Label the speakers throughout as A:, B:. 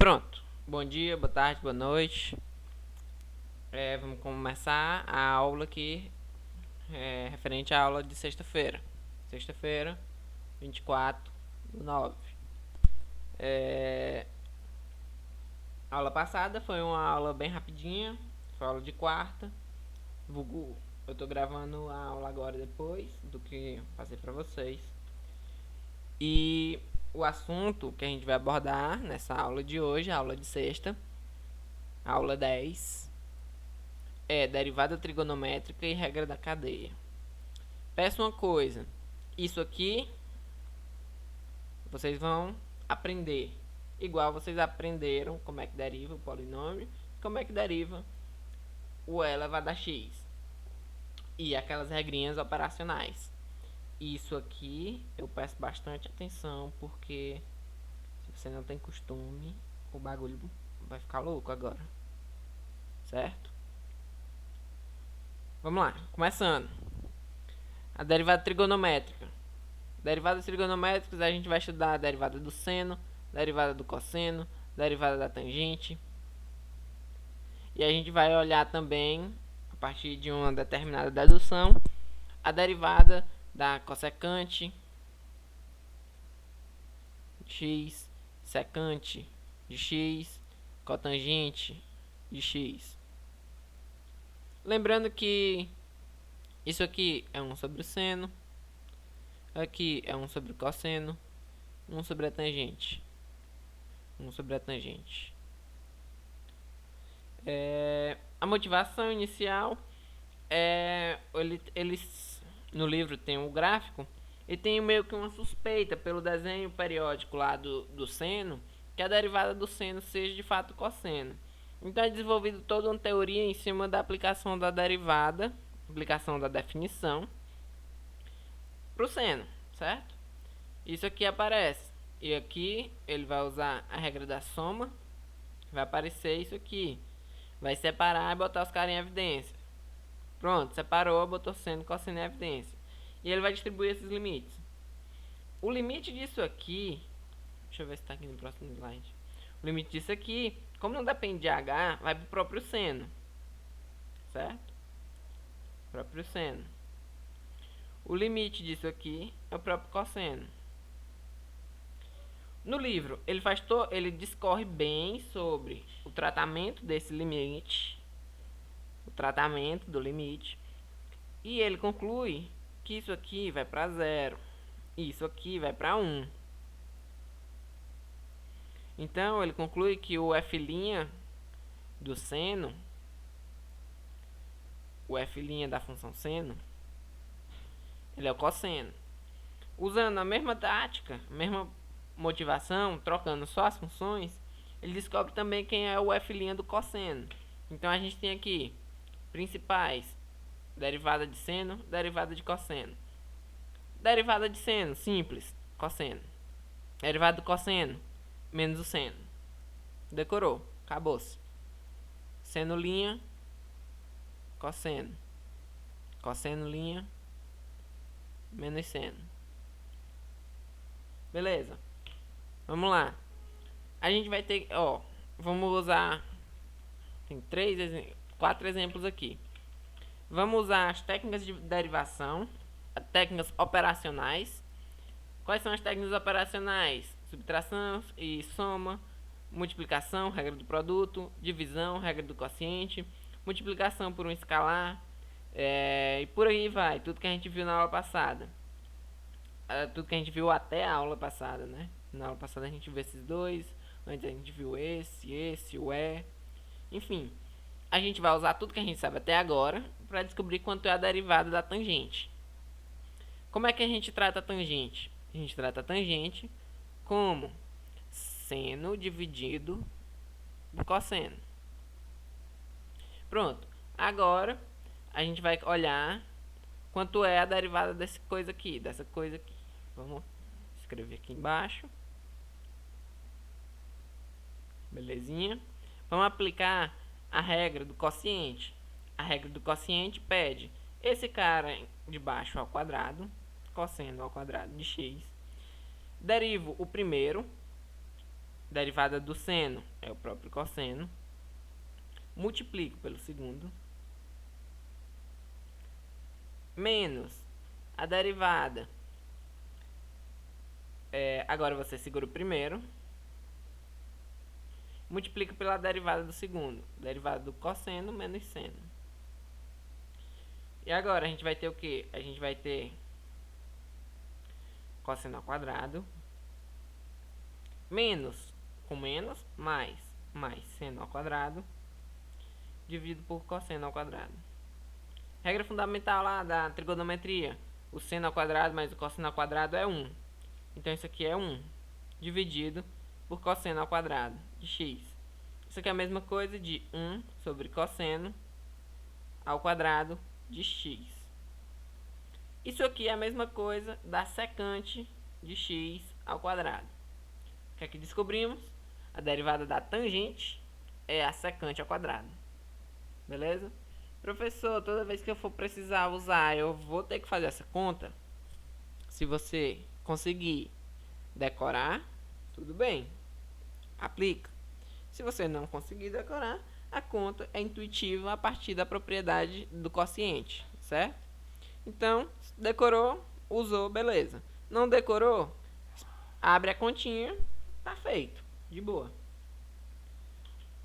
A: Pronto. Bom dia, boa tarde, boa noite. Vamos começar a aula aqui referente à aula de sexta-feira. Sexta-feira, 24/9. A aula passada foi uma aula bem rapidinha. Foi aula de quarta. Eu tô gravando a aula agora depois do que passei pra vocês. E o assunto que a gente vai abordar nessa aula de hoje, a aula de sexta, aula 10, é derivada trigonométrica e regra da cadeia. Peço uma coisa, isso aqui vocês vão aprender igual vocês aprenderam como é que deriva o polinômio, como é que deriva o e elevado a x e aquelas regrinhas operacionais. Isso aqui eu peço bastante atenção, porque se você não tem costume, o bagulho vai ficar louco agora, certo? Vamos lá, começando. A derivada trigonométrica. Derivadas trigonométricas, a gente vai estudar a derivada do seno, derivada do cosseno, derivada da tangente. E a gente vai olhar também, a partir de uma determinada dedução, a derivada da cossecante x, secante de x, cotangente de x. Lembrando que isso aqui é 1 sobre o seno, aqui é 1 sobre o cosseno, 1 sobre a tangente. 1 sobre a tangente. A motivação inicial é... Eles no livro tem um gráfico e tem meio que uma suspeita pelo desenho periódico lá do seno, que a derivada do seno seja de fato cosseno. Então é desenvolvido toda uma teoria em cima da aplicação da derivada, aplicação da definição para o seno, certo? Isso aqui aparece. E aqui ele vai usar a regra da soma. Vai aparecer isso aqui. Vai separar e botar os caras em evidência. Pronto, separou, botou seno e cosseno em evidência. E ele vai distribuir esses limites. O limite disso aqui... Deixa eu ver se está aqui no próximo slide. O limite disso aqui, como não depende de h, vai para o próprio seno. Certo? Próprio seno. O limite disso aqui é o próprio cosseno. No livro, ele discorre bem sobre o tratamento desse limite, o tratamento do limite, e ele conclui que isso aqui vai para 0, e isso aqui vai para 1. Então, ele conclui que o f' do seno, o f' da função seno, ele é o cosseno. Usando a mesma tática, a mesma motivação, trocando só as funções, ele descobre também quem é o f' do cosseno. Então a gente tem aqui principais: derivada de seno, derivada de cosseno. Derivada de seno, simples, cosseno. Derivada do cosseno, menos o seno. Decorou, acabou-se. Seno linha, cosseno. Cosseno linha, menos seno. Beleza. Vamos lá. A gente vai ter... vamos usar... Tem 4 exemplos aqui. Vamos usar as técnicas de derivação, técnicas operacionais. Quais são as técnicas operacionais? Subtração e soma, multiplicação, regra do produto, divisão, regra do quociente, multiplicação por um escalar, e por aí vai. Tudo que a gente viu na aula passada. Tudo que a gente viu até a aula passada, né? Na aula passada a gente viu esses dois, antes a gente viu esse, o e. Enfim, a gente vai usar tudo que a gente sabe até agora para descobrir quanto é a derivada da tangente. Como é que a gente trata a tangente? A gente trata a tangente como seno dividido do cosseno. Pronto. Agora a gente vai olhar quanto é a derivada dessa coisa aqui. Vamos escrever aqui embaixo. Belezinha. Vamos aplicar a regra do quociente. A regra do quociente pede esse cara de baixo ao quadrado, cosseno ao quadrado de x. Derivo o primeiro, derivada do seno é o próprio cosseno. Multiplico pelo segundo. Menos a derivada. Agora você segura o primeiro. Multiplica pela derivada do segundo. Derivada do cosseno menos seno. E agora a gente vai ter o quê? A gente vai ter cosseno ao quadrado. Menos com menos, mais seno ao quadrado. Dividido por cosseno ao quadrado. Regra fundamental lá da trigonometria. O seno ao quadrado mais o cosseno ao quadrado é 1. Então isso aqui é 1 dividido por cosseno ao quadrado de x. Isso aqui é a mesma coisa de 1 sobre cosseno ao quadrado de x. Isso aqui é a mesma coisa da secante de x ao quadrado. O que é que descobrimos? A derivada da tangente é a secante ao quadrado. Beleza? Professor, toda vez que eu for precisar usar, eu vou ter que fazer essa conta? Se você conseguir decorar, tudo bem, aplica. Se você não conseguir decorar, a conta é intuitiva a partir da propriedade do quociente, certo? Então, decorou, usou, beleza. Não decorou, abre a continha, tá feito, de boa.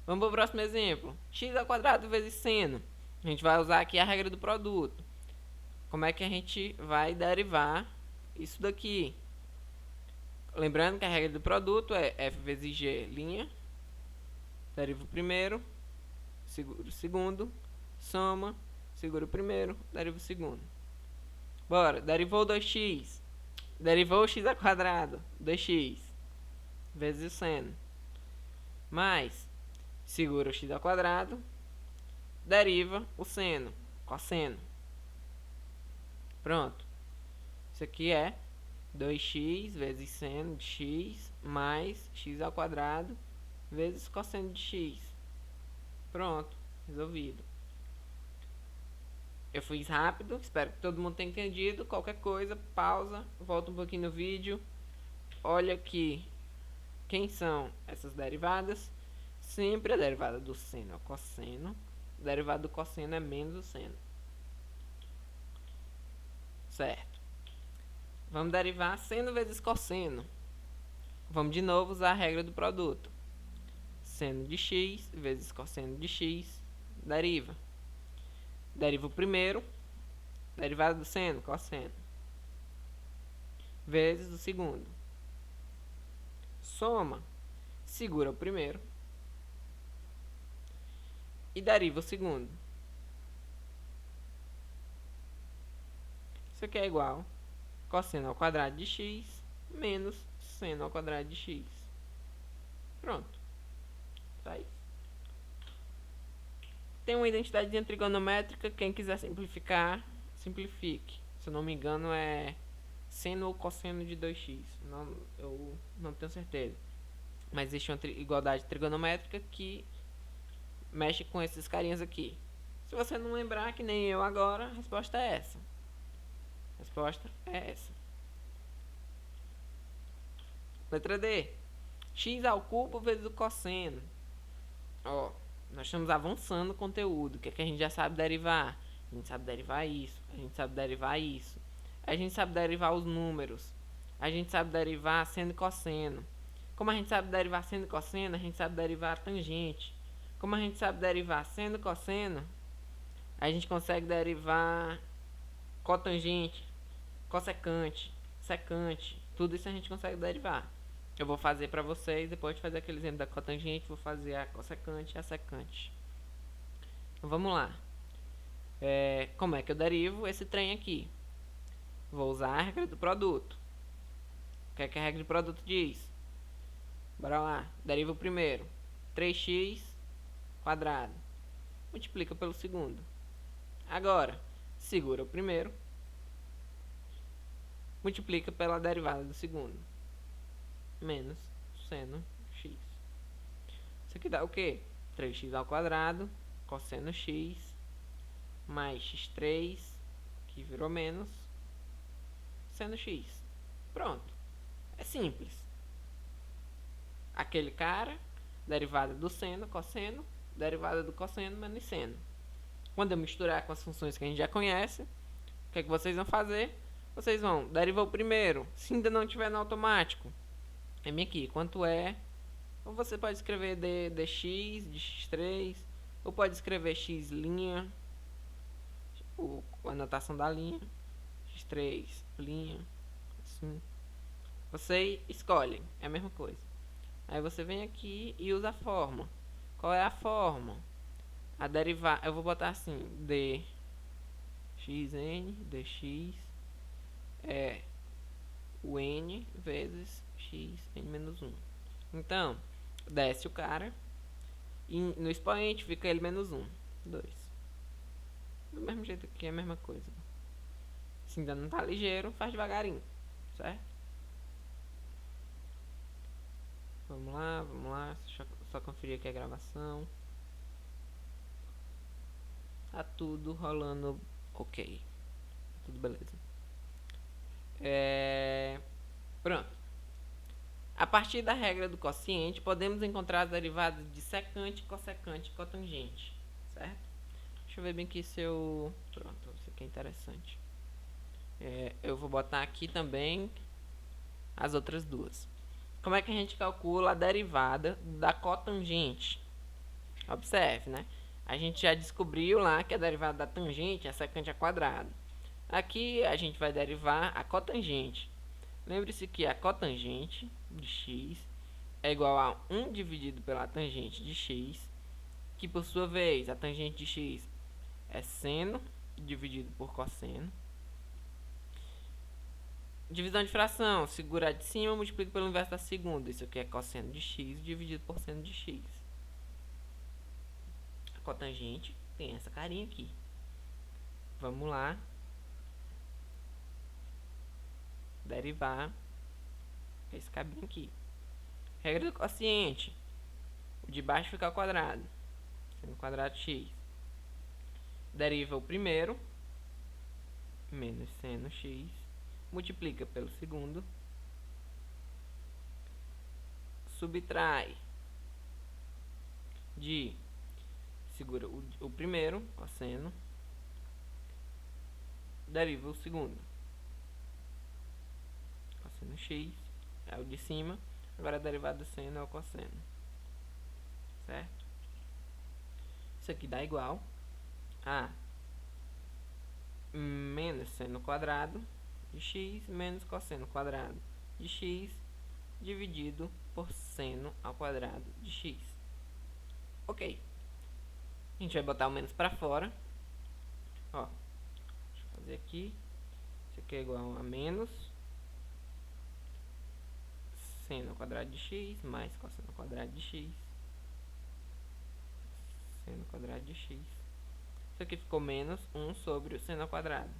A: Vamos para o próximo exemplo. X ao quadrado vezes seno. A gente vai usar aqui a regra do produto. Como é que a gente vai derivar isso daqui? Lembrando que a regra do produto é f vezes g, linha. Deriva o primeiro, segura o segundo, soma, segura o primeiro, deriva o segundo. Bora, derivou 2x. Derivou x ao quadrado, 2x, vezes o seno. Mais, segura o x ao quadrado, deriva o seno, cosseno. Pronto. Isso aqui é 2x vezes seno de x mais x ao quadrado vezes cosseno de x. Pronto, resolvido. Eu fiz rápido, espero que todo mundo tenha entendido. Qualquer coisa, pausa, volta um pouquinho no vídeo. Olha aqui quem são essas derivadas. Sempre a derivada do seno é o cosseno. A derivada do cosseno é menos o seno. Certo. Vamos derivar seno vezes cosseno. Vamos de novo usar a regra do produto. Seno de x vezes cosseno de x, deriva. Deriva o primeiro, derivada do seno, cosseno, vezes o segundo. Soma, segura o primeiro e deriva o segundo. Isso aqui é igual a cosseno ao quadrado de x menos seno ao quadrado de x. Pronto. Tá aí. Tem uma identidade trigonométrica, quem quiser simplificar, simplifique. Se eu não me engano é seno ou cosseno de 2x. Não, eu não tenho certeza. Mas existe uma igualdade trigonométrica que mexe com esses carinhas aqui. Se você não lembrar, que nem eu agora, a resposta é essa. A resposta é essa. Letra D. X ao cubo vezes o cosseno. Ó, nós estamos avançando o conteúdo. O que é que a gente já sabe derivar? A gente sabe derivar isso. A gente sabe derivar isso. A gente sabe derivar os números. A gente sabe derivar seno e cosseno. Como a gente sabe derivar seno e cosseno, a gente sabe derivar a tangente. Como a gente sabe derivar seno e cosseno, a gente consegue derivar cotangente, cossecante, secante. Tudo isso a gente consegue derivar. Eu vou fazer para vocês, depois de fazer aquele exemplo da cotangente, vou fazer a cossecante e a secante. Então, vamos lá. Como é que eu derivo esse trem aqui? Vou usar a regra do produto. O que é que a regra do produto diz? Bora lá. Deriva o primeiro. 3x quadrado. Multiplica pelo segundo. Agora, segura o primeiro. Multiplica pela derivada do segundo. Menos seno x. Isso aqui dá o quê? 3x ao quadrado, cosseno x, mais x3, que virou menos, seno x. Pronto. É simples. aquele cara, derivada do seno, cosseno, derivada do cosseno menos seno. Quando eu misturar com as funções que a gente já conhece, o que é que vocês vão fazer? Vocês vão derivar o primeiro, se ainda não tiver no automático. M aqui, quanto é? Ou você pode escrever dx, de x3, ou pode escrever x', a anotação da linha, x3, linha, assim. Você escolhe, é a mesma coisa. Aí você vem aqui e usa a forma. Qual é a forma? A derivar, eu vou botar assim, dxn, dx é o n vezes x n menos 1. Então, desce o cara e no expoente fica ele menos 1, 2. Do mesmo jeito que é a mesma coisa. Se ainda não tá ligeiro, faz devagarinho, certo? Vamos lá, só conferir aqui a gravação. Tá tudo rolando ok. Tudo beleza. Pronto. A partir da regra do quociente, podemos encontrar as derivadas de secante, cossecante e cotangente, certo? Deixa eu ver bem aqui se eu... Pronto, isso aqui é interessante. Eu vou botar aqui também as outras duas. Como é que a gente calcula a derivada da cotangente? Observe, né? A gente já descobriu lá que a derivada da tangente é secante ao quadrado. Aqui a gente vai derivar a cotangente. Lembre-se que a cotangente de x é igual a 1 dividido pela tangente de x, que por sua vez a tangente de x é seno dividido por cosseno. Divisão de fração, segura a de cima, multiplica pelo inverso da segunda. Isso aqui é cosseno de x dividido por seno de x. A cotangente tem essa carinha aqui. Vamos lá. Derivar esse cabinho aqui. Regra do quociente. O de baixo fica ao quadrado. Seno quadrado de x. Deriva o primeiro. Menos seno x. Multiplica pelo segundo. Subtrai de... Segura o primeiro, cosseno. Deriva o segundo. Cosseno x é o de cima. Agora a derivada do seno é o cosseno. Certo? Isso aqui dá igual a menos seno quadrado de x menos cosseno quadrado de x dividido por seno ao quadrado de x. Ok. A gente vai botar o menos para fora. Ó, deixa eu fazer aqui. Isso aqui é igual a menos seno ao quadrado de x mais cosseno ao quadrado de x. Seno ao quadrado de x. Isso aqui ficou menos 1 sobre o seno ao quadrado.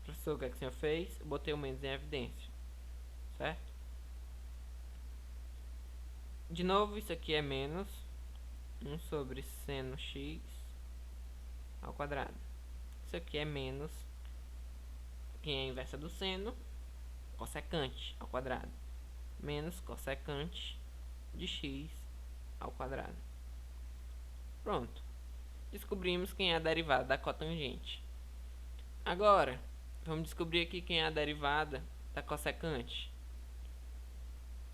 A: Professor, o que é que o senhor fez? Eu botei o menos em evidência. Certo? De novo, isso aqui é menos 1 sobre seno x ao quadrado. Isso aqui é menos, quem é a inversa do seno, cossecante ao quadrado. Menos cossecante de x ao quadrado. Pronto. Descobrimos quem é a derivada da cotangente. Agora, vamos descobrir aqui quem é a derivada da cossecante.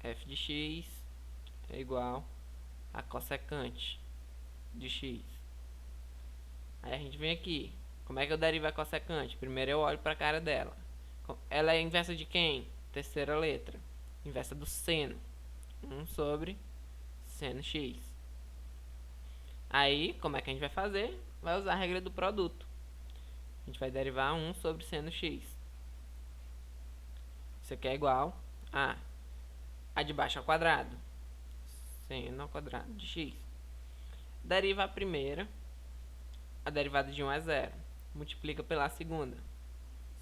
A: F de x é igual a cossecante de x. Aí a gente vem aqui. Como é que eu derivo a cossecante? Primeiro eu olho para a cara dela. Ela é inversa de quem? Terceira letra. Inversa do seno. 1 sobre seno x. Aí, como é que a gente vai fazer? Vai usar a regra do produto. A gente vai derivar 1 sobre seno x. Isso aqui é igual a de baixo ao quadrado. Seno ao quadrado de x. Deriva a primeira. A derivada de 1 é 0. Multiplica pela segunda.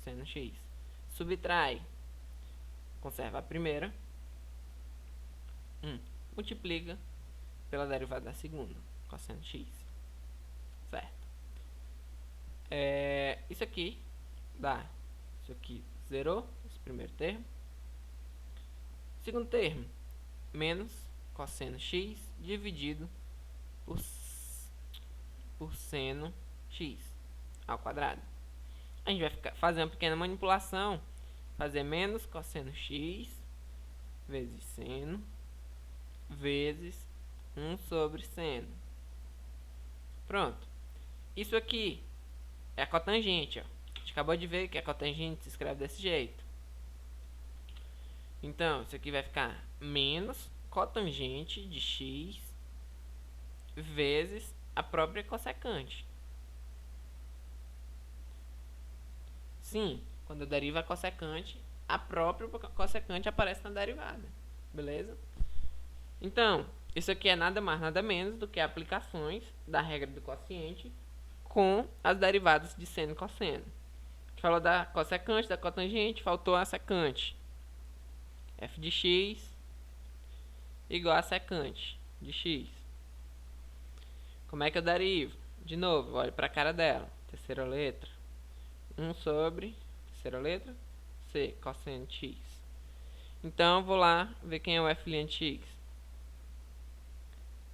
A: Seno x. Subtrai. Conserva a primeira. Multiplica pela derivada da segunda. Cosseno x. Certo. Isso aqui dá. Isso aqui zerou. Esse primeiro termo. Segundo termo. menos cosseno x dividido por seno x ao quadrado. A gente vai fazer uma pequena manipulação, fazer menos cosseno x vezes seno vezes 1 sobre seno. Pronto. Isso aqui é a cotangente, ó. A gente acabou de ver que a cotangente se escreve desse jeito. Então, isso aqui vai ficar menos cotangente de x vezes a própria cossecante. Sim, quando eu derivo a cossecante, a própria cossecante aparece na derivada. Beleza? Então, isso aqui é nada mais, nada menos do que aplicações da regra do quociente com as derivadas de seno e cosseno. A gente falou da cossecante, da cotangente, faltou a secante. F de x igual a secante de x. Como é que eu derivo? De novo, olho para a cara dela. Terceira letra. 1 sobre, terceira letra, c, cosseno de x. Então, eu vou lá ver quem é o f' de x.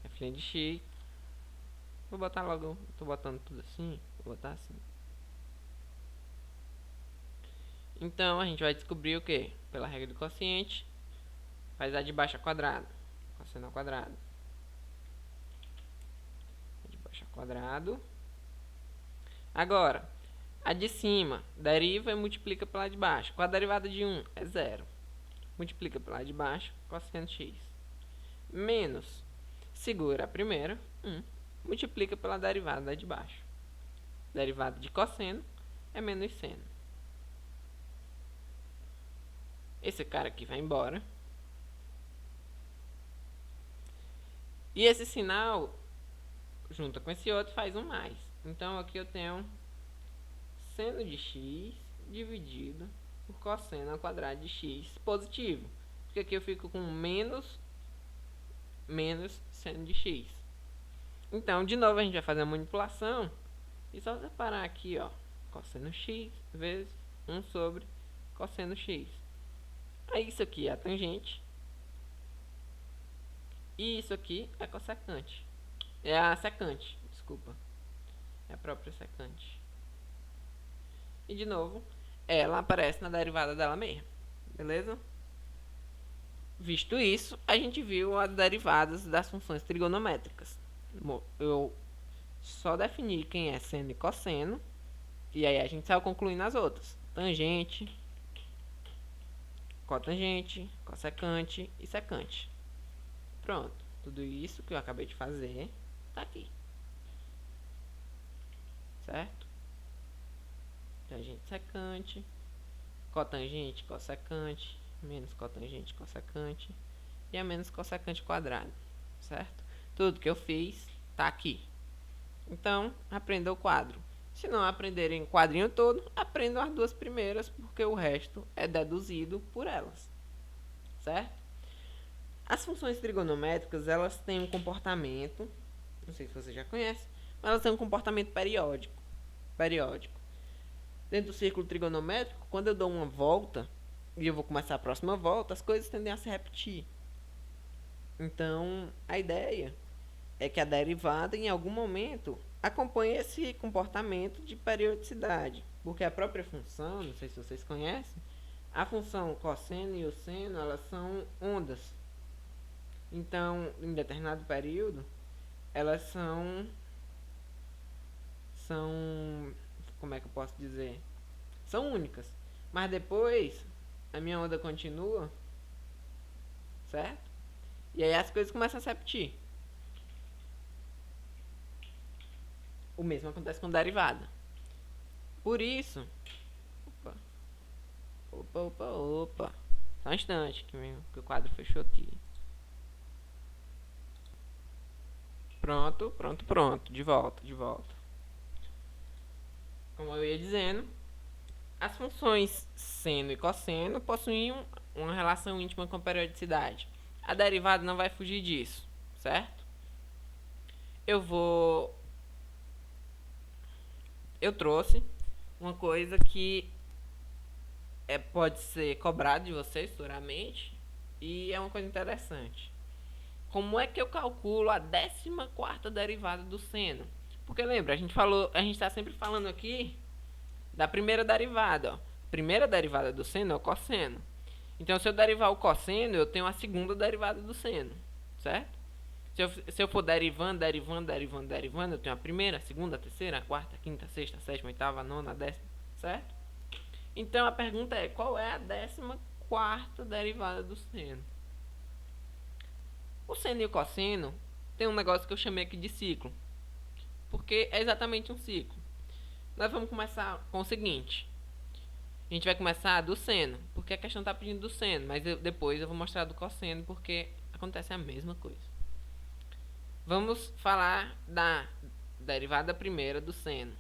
A: F' de x. Vou botar logo, estou botando tudo assim, vou botar assim. Então, a gente vai descobrir o que? Pela regra do quociente, faz a de baixo ao quadrado. Cosseno ao quadrado. A de baixo ao quadrado. Agora, a de cima deriva e multiplica pela de baixo. Qual a derivada de 1? É 0. Multiplica pela de baixo, cosseno de x. Menos, segura a primeira, 1. Multiplica pela derivada de baixo. Derivada de cosseno é menos seno. Esse cara aqui vai embora. E esse sinal, junto com esse outro, faz um mais. Então, aqui eu tenho seno de x dividido por cosseno ao quadrado de x positivo. Porque aqui eu fico com menos seno de x. Então, de novo, a gente vai fazer a manipulação. E só separar aqui, ó, cosseno x vezes 1 sobre cosseno x. Aí isso aqui é a tangente. E isso aqui é a cossecante. É a secante, desculpa. É a própria secante. E de novo, ela aparece na derivada dela mesma. Beleza? Visto isso, a gente viu as derivadas das funções trigonométricas. Eu só defini quem é seno e cosseno. E aí a gente saiu concluindo as outras. Tangente, cotangente, cossecante e secante. Pronto. Tudo isso que eu acabei de fazer tá aqui. Certo? Tangente, secante, cotangente, cossecante, menos cotangente, cossecante e a menos cossecante quadrado. Certo? Tudo que eu fiz tá aqui. Então, aprenda o quadro. Se não aprenderem o quadrinho todo, aprendam as duas primeiras, porque o resto é deduzido por elas. Certo? As funções trigonométricas, elas têm um comportamento, não sei se você já conhece, mas elas têm um comportamento periódico. Dentro do círculo trigonométrico, quando eu dou uma volta, e eu vou começar a próxima volta, as coisas tendem a se repetir. Então, a ideia é que a derivada, em algum momento, acompanhe esse comportamento de periodicidade. Porque a própria função, não sei se vocês conhecem, a função cosseno e o seno, elas são ondas. Então, em determinado período, elas são, como é que eu posso dizer? São únicas. Mas depois, a minha onda continua, certo? E aí as coisas começam a se repetir. O mesmo acontece com derivada. Por isso... Opa. Só um instante, que o quadro fechou aqui. Pronto. De volta. Como eu ia dizendo, as funções seno e cosseno possuem uma relação íntima com a periodicidade. A derivada não vai fugir disso, certo? Eu trouxe uma coisa que pode ser cobrado de vocês futuramente e é uma coisa interessante. como é que eu calculo a 14ª derivada do seno? Porque lembra, a gente está sempre falando aqui da primeira derivada, ó. Primeira derivada do seno é o cosseno. Então, se eu derivar o cosseno, eu tenho a segunda derivada do seno, certo? Se eu for derivando, eu tenho a primeira, a segunda, a terceira, a quarta, a quinta, a sexta, a sétima, a oitava, a nona, a décima, certo? Então, a pergunta é, qual é a 14ª derivada do seno? O seno e o cosseno tem um negócio que eu chamei aqui de ciclo, porque é exatamente um ciclo. Nós vamos começar com o seguinte. A gente vai começar do seno, porque a questão está pedindo do seno, mas depois eu vou mostrar do cosseno, porque acontece a mesma coisa. Vamos falar da derivada primeira do seno.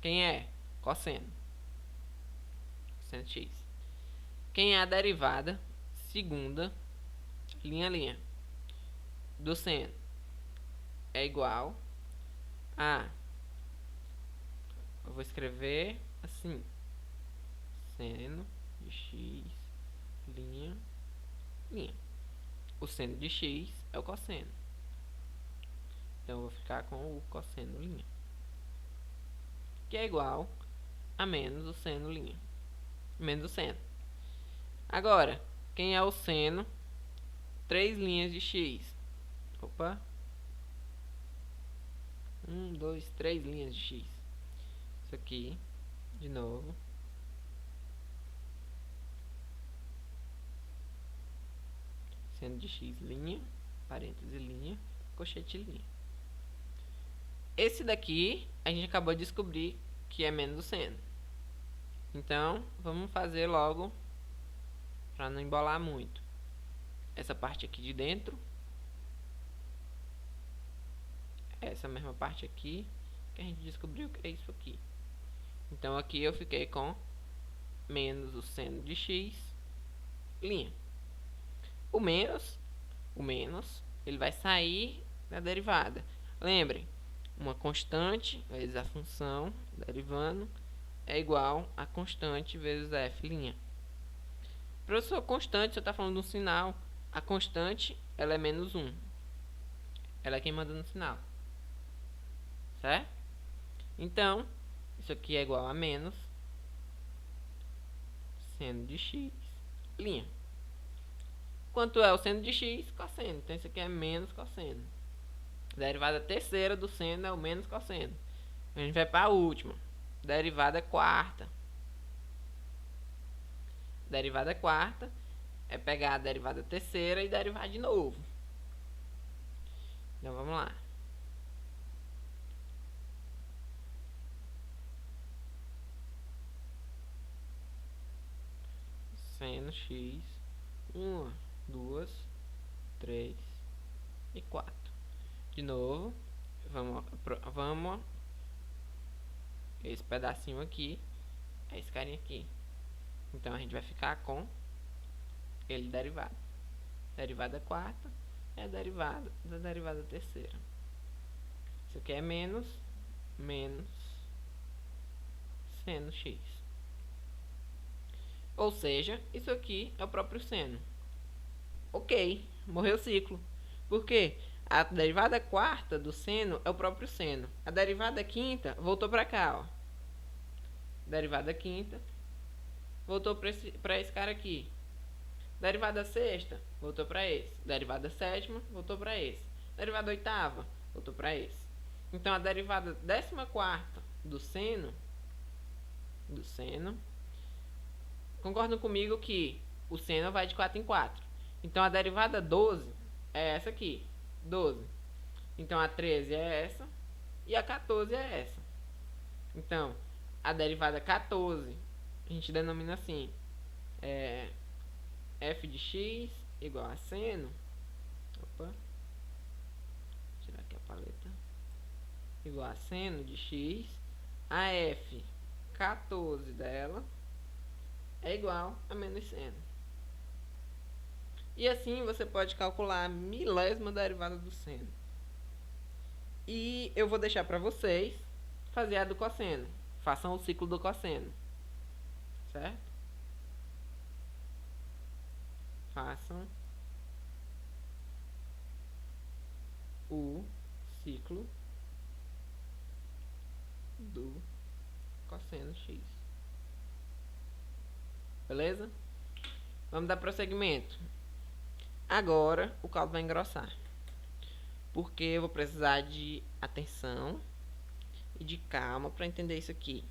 A: Quem é? Cosseno. Cosseno x. Quem é a derivada segunda, linha a linha, do seno? É igual a... Eu vou escrever assim. Seno de x, linha, linha. O seno de x é o cosseno. Então, eu vou ficar com o cosseno linha, que é igual a menos o seno linha. Menos o seno. Agora, quem é o seno? 3 linhas de x. Opa. 1, 2, 3 linhas de x. Isso aqui, de novo. Seno de x linha, parêntese linha, cochete linha. Esse daqui, a gente acabou de descobrir que é menos o seno. Então, vamos fazer logo, para não embolar muito. Essa parte aqui de dentro. Essa mesma parte aqui, que a gente descobriu que é isso aqui. Então, aqui eu fiquei com menos o seno de x, linha. O menos, ele vai sair da derivada. Lembrem, uma constante vezes a função derivando é igual a constante vezes f'. Professor, constante, você está falando de um sinal. A constante, ela é menos 1. Ela é quem manda no sinal. Certo? Então, isso aqui é igual a menos seno de x, linha. Quanto é o seno de x? Cosseno. Então, isso aqui é menos cosseno. A derivada terceira do seno é o menos cosseno. A gente vai para a última. Derivada quarta. Derivada quarta é pegar a derivada terceira e derivar de novo. Então, vamos lá. Seno x, 1, 2, 3 e 4. De novo, vamos esse pedacinho aqui, é esse carinha aqui. Então, a gente vai ficar com ele derivado. Derivada quarta é a derivada da derivada terceira. Isso aqui é menos seno x. Ou seja, isso aqui é o próprio seno. Ok, morreu o ciclo. Por quê? A derivada quarta do seno é o próprio seno. A derivada quinta voltou para cá, ó. Derivada quinta voltou para esse cara aqui. Derivada sexta voltou para esse. Derivada sétima voltou para esse. Derivada oitava voltou para esse. Então, a derivada 14ª do seno, concordam comigo que o seno vai de 4 em 4. Então, a derivada 12 é essa aqui, 12. Então, a 13 é essa e a 14 é essa. Então, a derivada 14, a gente denomina assim, f de x igual a seno, opa, tirar aqui a paleta, igual a seno de x, a f 14 dela é igual a menos seno. E assim você pode calcular a milésima derivada do seno. E eu vou deixar para vocês fazer a do cosseno. Façam o ciclo do cosseno. Certo? Façam ciclo do cosseno x. Beleza? Vamos dar prosseguimento. Agora o caldo vai engrossar, porque eu vou precisar de atenção e de calma para entender isso aqui.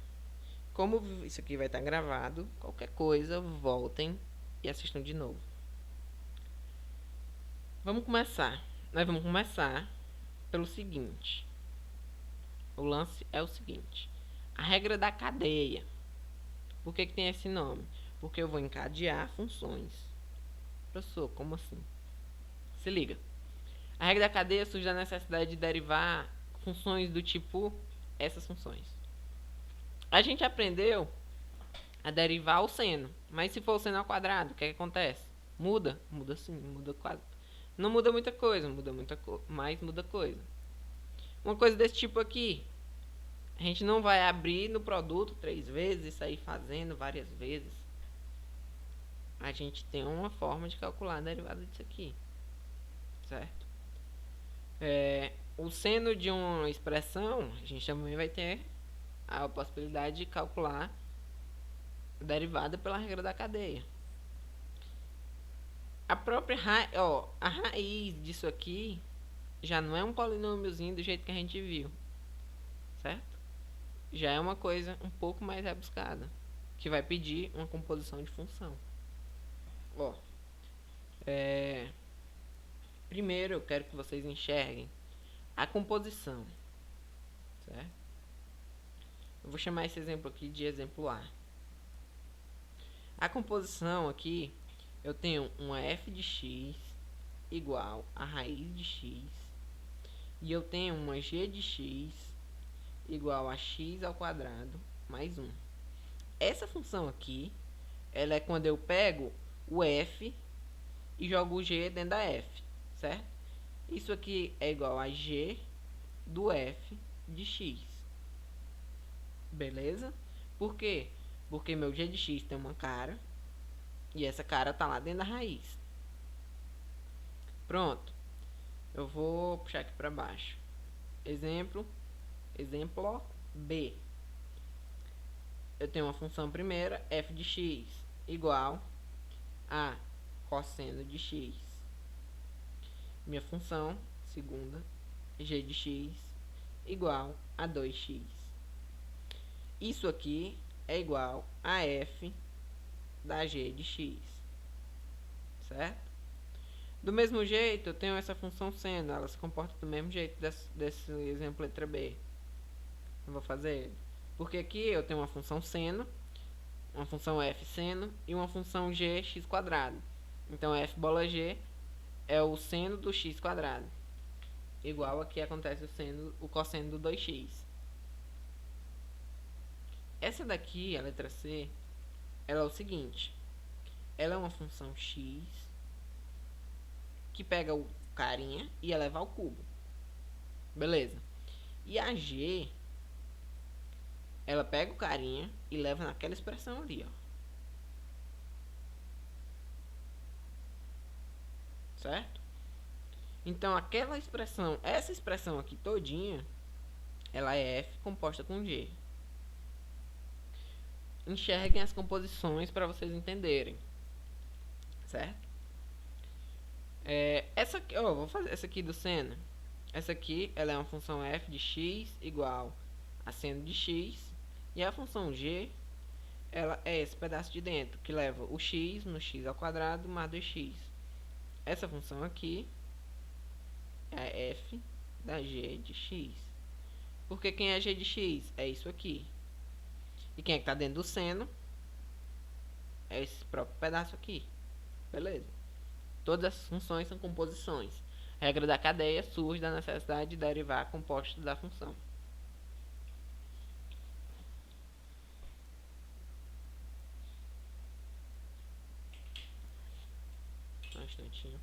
A: Como isso aqui vai estar gravado, qualquer coisa, voltem e assistam de novo. Vamos começar. Nós vamos começar pelo seguinte. O lance é o seguinte. A regra da cadeia. Por que tem esse nome? Porque eu vou encadear funções. Professor, como assim? Se liga. A regra da cadeia surge da necessidade de derivar funções do tipo essas funções. A gente aprendeu a derivar o seno, mas se for o seno ao quadrado, o que acontece? Muda? Muda sim, muda quase. Não muda muita coisa, mas muda coisa. Uma coisa desse tipo aqui, a gente não vai abrir no produto 3 vezes e sair fazendo várias vezes. A gente tem uma forma de calcular a derivada disso aqui, certo? O seno de uma expressão, a gente também vai ter a possibilidade de calcular a derivada pela regra da cadeia. A própria a raiz disso aqui já não é um polinômiozinho do jeito que a gente viu, certo? Já é uma coisa um pouco mais rebuscada, que vai pedir uma composição de função. Primeiro eu quero que vocês enxerguem a composição, certo? Eu vou chamar esse exemplo aqui de exemplo A. A composição aqui, eu tenho uma f de x igual a raiz de x, e eu tenho uma g de x igual a x ao quadrado mais 1. Essa função aqui, ela é quando eu pego o f e jogo o g dentro da f, certo? Isso aqui é igual a g do f de x. Beleza? Por quê? Porque meu g de x tem uma cara e essa cara tá lá dentro da raiz. Pronto. Eu vou puxar aqui para baixo. Exemplo B. Eu tenho uma função primeira, f de x igual a cosseno de x. Minha função segunda, g de x igual a 2x. Isso aqui é igual a f da g de x, certo? Do mesmo jeito, eu tenho essa função seno, ela se comporta do mesmo jeito desse exemplo letra B. Eu vou fazer porque aqui eu tenho uma função seno, uma função f seno e uma função g x quadrado. Então f bola g é o seno do x quadrado, igual aqui acontece o cosseno do 2x. Essa daqui, a letra C, ela é o seguinte. Ela é uma função x que pega o carinha e eleva ao cubo. Beleza. E a g, ela pega o carinha e leva naquela expressão ali, ó. Certo? Então, aquela expressão, essa expressão aqui todinha, ela é f composta com g. Enxerguem as composições para vocês entenderem, certo? Essa aqui, vou fazer essa aqui do seno. Essa aqui, ela é uma função f de x igual a seno de x, e a função g, ela é esse pedaço de dentro que leva o x no x ao quadrado mais 2x. Essa função aqui é a f da g de x. Porque quem é g de x? É isso aqui. E quem é que está dentro do seno? É esse próprio pedaço aqui. Beleza? Todas as funções são composições. A regra da cadeia surge da necessidade de derivar compostos da função. Um instantinho.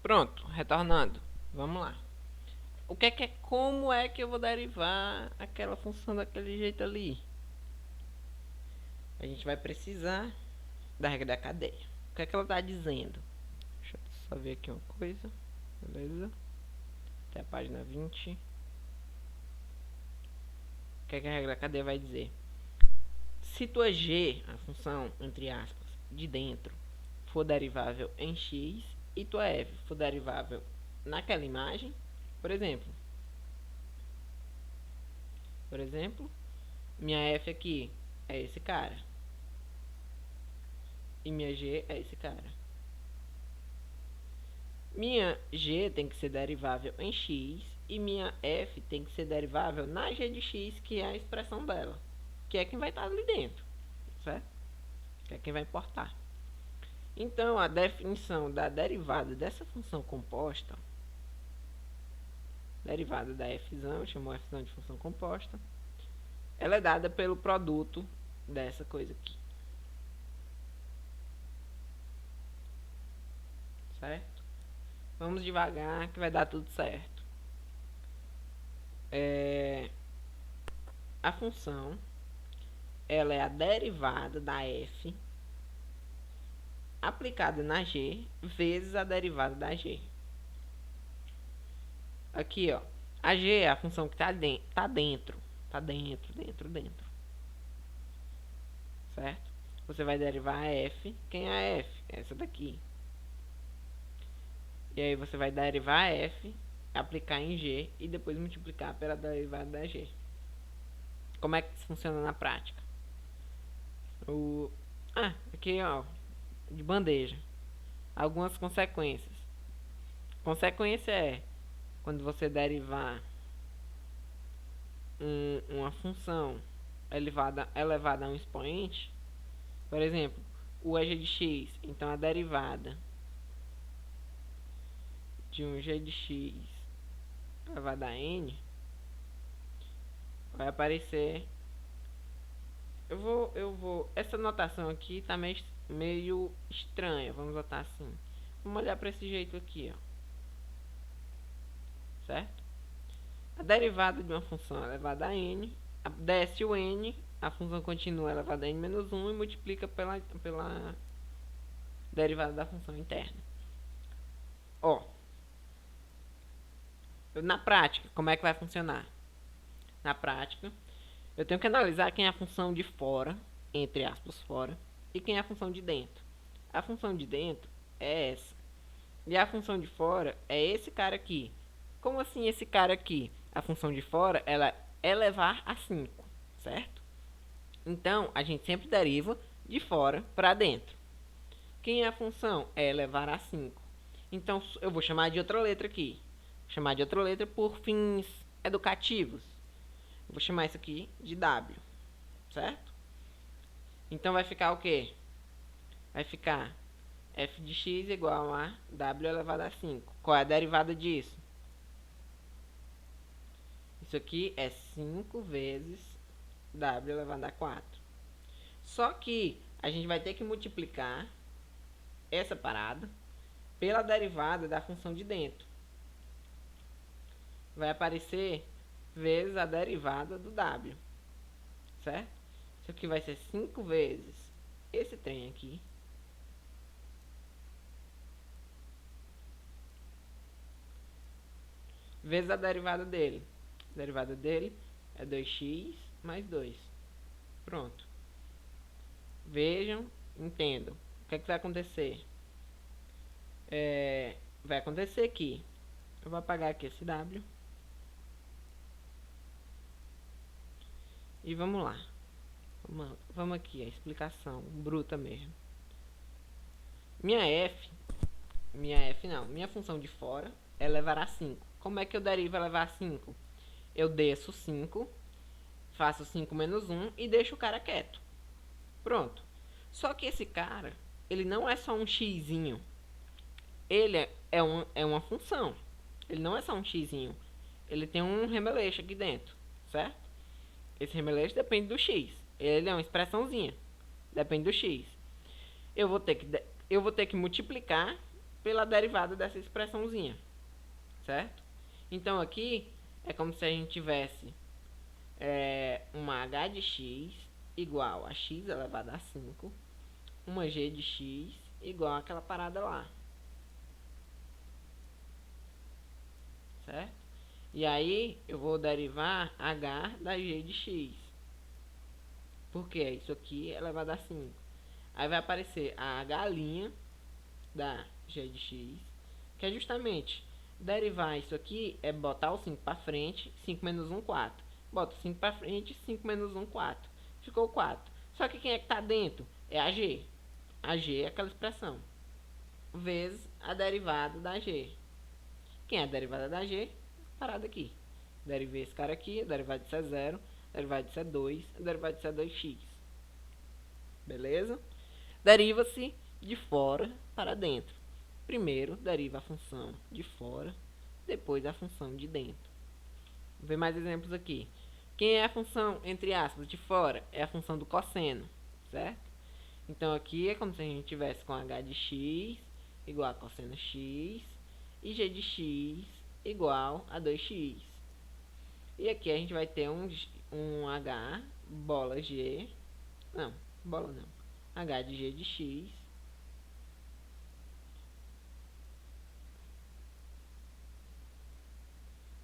A: Pronto, retornando. Vamos lá. Como é que eu vou derivar aquela função daquele jeito ali? A gente vai precisar da regra da cadeia. O que é que ela está dizendo? Deixa eu só ver aqui uma coisa. Beleza? Até a página 20. O que é que a regra da cadeia vai dizer? Se tua g, a função, entre aspas, de dentro, for derivável em x e tua f for derivável naquela imagem, por exemplo, minha f aqui é esse cara e minha g é esse cara. Minha g tem que ser derivável em x e minha f tem que ser derivável na g de x, que é a expressão dela, que é quem vai estar ali dentro, certo? Que é quem vai importar. Então, a definição da derivada dessa função composta, derivada da f, chamou f de função composta, ela é dada pelo produto dessa coisa aqui. Certo? Vamos devagar que vai dar tudo certo. A função, ela é a derivada da f aplicada na g vezes a derivada da g. Aqui, ó, a g é a função que está dentro. Tá dentro. Certo? Você vai derivar a f. Quem é a f? Essa daqui. E aí você vai derivar a f, aplicar em g e depois multiplicar pela derivada da g. Como é que isso funciona na prática? Aqui, ó, de bandeja. Algumas consequências. Consequência é quando você derivar uma função elevada a um expoente. Por exemplo, o g de x. Então a derivada de um g de x elevado a n vai aparecer. Essa notação aqui tá meio estranha. Vamos botar assim. Vamos olhar para esse jeito aqui, ó. Certo? A derivada de uma função elevada a n, desce o n, a função continua elevada a n menos 1 e multiplica pela derivada da função interna. Ó, na prática, como é que vai funcionar? Na prática, eu tenho que analisar quem é a função de fora, entre aspas, fora, e quem é a função de dentro. A função de dentro é essa. E a função de fora é esse cara aqui. Como assim esse cara aqui? A função de fora, ela é elevar a 5, certo? Então, a gente sempre deriva de fora para dentro. Quem é a função? É elevar a 5. Então, eu vou chamar de outra letra aqui. Vou chamar de outra letra por fins educativos. Vou chamar isso aqui de W, certo? Então, vai ficar o quê? Vai ficar f de x igual a W elevado a 5. Qual é a derivada disso? Isso aqui é 5 vezes W elevado a 4. Só que a gente vai ter que multiplicar essa parada pela derivada da função de dentro. Vai aparecer vezes a derivada do W. Certo? Isso aqui vai ser 5 vezes esse trem aqui. Vezes a derivada dele. A derivada dele é 2x mais 2. Pronto. Vejam, entendam. O que é que vai acontecer? Vai acontecer que eu vou apagar aqui esse W. E vamos lá. Vamos aqui, a explicação bruta mesmo. Minha função de fora é elevar a 5. Como é que eu derivo elevar a 5? Eu desço 5, faço 5 menos 1 e deixo o cara quieto. Pronto. Só que esse cara, ele não é só um xzinho. Ele é uma função. Ele não é só um xzinho. Ele tem um remeleixo aqui dentro, certo? Esse remeleixo depende do x. Ele é uma expressãozinha. Depende do x. Eu vou ter que multiplicar pela derivada dessa expressãozinha, certo? Então aqui é como se a gente tivesse uma h de x igual a x elevado a 5, uma g de x igual àquela parada lá. certo? E aí eu vou derivar h da g de x. Porque isso aqui é elevado a 5. Aí vai aparecer a h' da g de x, que é justamente derivar isso aqui é botar o 5 para frente, 5 menos 1, 4. Bota o 5 para frente, 5 menos 1, 4. Ficou 4. Só que quem é que está dentro? É a g. A g é aquela expressão. Vezes a derivada da g. Quem é a derivada da g? Parada aqui. Derivei esse cara aqui, a derivada disso é 0, a derivada disso é 2, a derivada disso é 2x. Beleza? Deriva-se de fora para dentro. Primeiro, deriva a função de fora, depois a função de dentro. Vou ver mais exemplos aqui. Quem é a função, entre aspas, de fora? É a função do cosseno, certo? Então, aqui é como se a gente tivesse com h de x igual a cosseno x e g de x igual a 2x. E aqui a gente vai ter um h bola g, não, bola não, h de g de x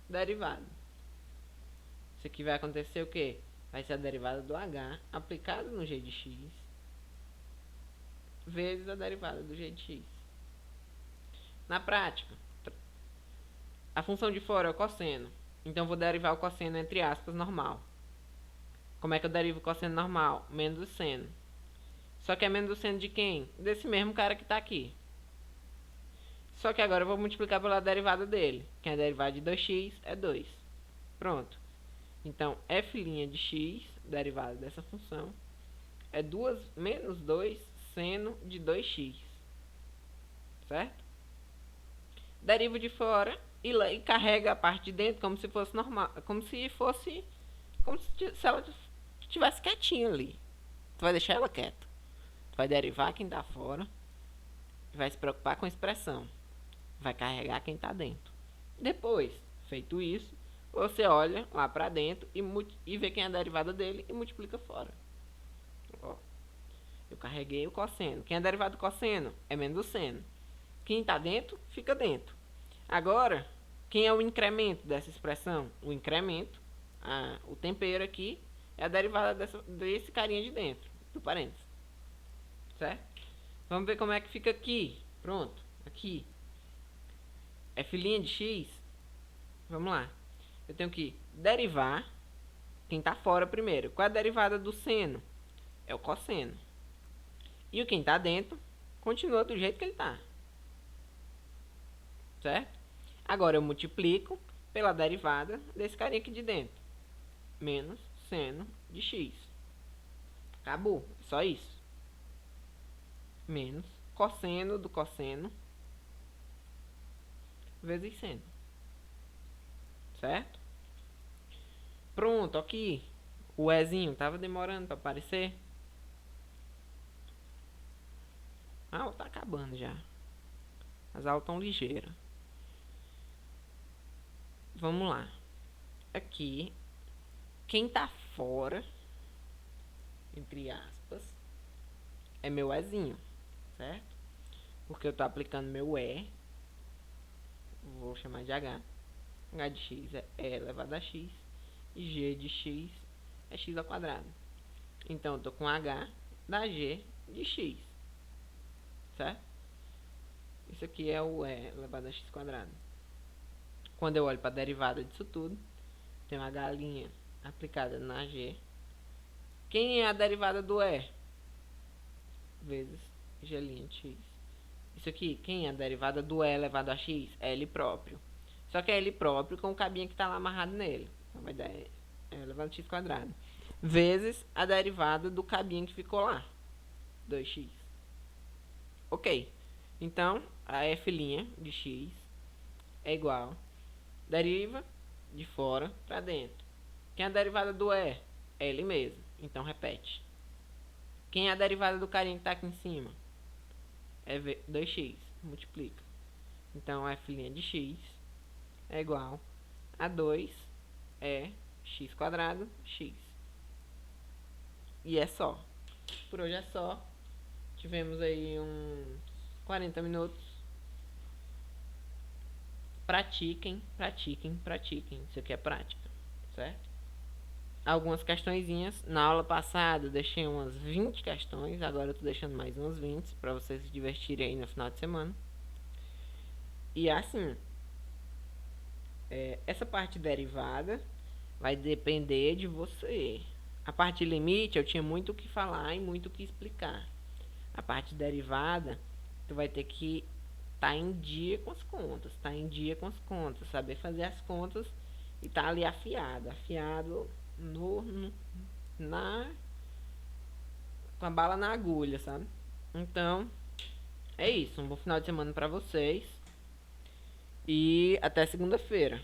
A: derivado. Isso aqui vai acontecer o quê? Vai ser a derivada do h aplicada no g de x vezes a derivada do g de x. Na prática, a função de fora é o cosseno. Então, vou derivar o cosseno entre aspas normal. Como é que eu derivo o cosseno normal? Menos o seno. Só que é menos o seno de quem? Desse mesmo cara que está aqui. Só que agora eu vou multiplicar pela derivada dele. Que é a derivada de 2x é 2. Pronto. Então, f' de x, derivada dessa função, é 2 menos 2 seno de 2x. Certo? Derivo de fora e carrega a parte de dentro como se fosse normal. Como se ela estivesse quietinha ali. Tu vai deixar ela quieta. Tu vai derivar quem está fora. Vai se preocupar com a expressão. Vai carregar quem está dentro. Depois, feito isso, você olha lá para dentro e vê quem é a derivada dele e multiplica fora. Ó, eu carreguei o cosseno. Quem é a derivada do cosseno? É menos o seno. Quem está dentro, fica dentro. Agora, quem é o incremento dessa expressão? O incremento, o tempero aqui, é a derivada desse carinha de dentro, do parênteses. Certo? Vamos ver como é que fica aqui. Pronto, aqui. F' de x. Vamos lá. Eu tenho que derivar quem está fora primeiro. Qual é a derivada do seno? É o cosseno. E o quem está dentro continua do jeito que ele está. Certo? Agora eu multiplico pela derivada desse carinha aqui de dentro. Menos seno de x. Acabou. Só isso. Menos cosseno do cosseno vezes seno. Certo? Pronto, aqui. O Ezinho tava demorando para aparecer. A aula tá acabando já. As aulas estão ligeiras. Vamos lá. Aqui, quem tá fora, entre aspas, é meu Ezinho, certo? Porque eu tô aplicando meu E. Vou chamar de H. H de x é E elevado a x. E G de x é x ao quadrado. Então, eu tô com H da G de x. Certo? Isso aqui é o E elevado a x quadrado. Quando eu olho para a derivada disso tudo, tem uma H' aplicada na G. Quem é a derivada do E? Vezes G' de x. Isso aqui, quem é a derivada do E elevado a x? É L próprio. Só que é L próprio com o cabinho que está lá amarrado nele. Então vai dar E elevado a x quadrado. Vezes a derivada do cabinho que ficou lá. 2x. Ok. Então, a f' de x é igual. Deriva de fora para dentro. Quem é a derivada do E? É ele mesmo. Então, repete. Quem é a derivada do carinha que está aqui em cima? É 2x. Multiplica. Então, f' de x é igual a 2 x quadrado x. E é só. Por hoje é só. Tivemos aí uns 40 minutos pratiquem, pratiquem, pratiquem. Isso aqui é prática, certo? Algumas questõezinhas. Na aula passada eu deixei umas 20 questões, agora eu tô deixando mais umas 20 para vocês se divertirem aí no final de semana. E assim, essa parte derivada vai depender de você. A parte limite eu tinha muito o que falar e muito o que explicar. A parte derivada, tu vai ter que estar em dia com as contas, saber fazer as contas e tá ali afiado na com a bala na agulha, sabe? Então, é isso, um bom final de semana pra vocês e até segunda-feira.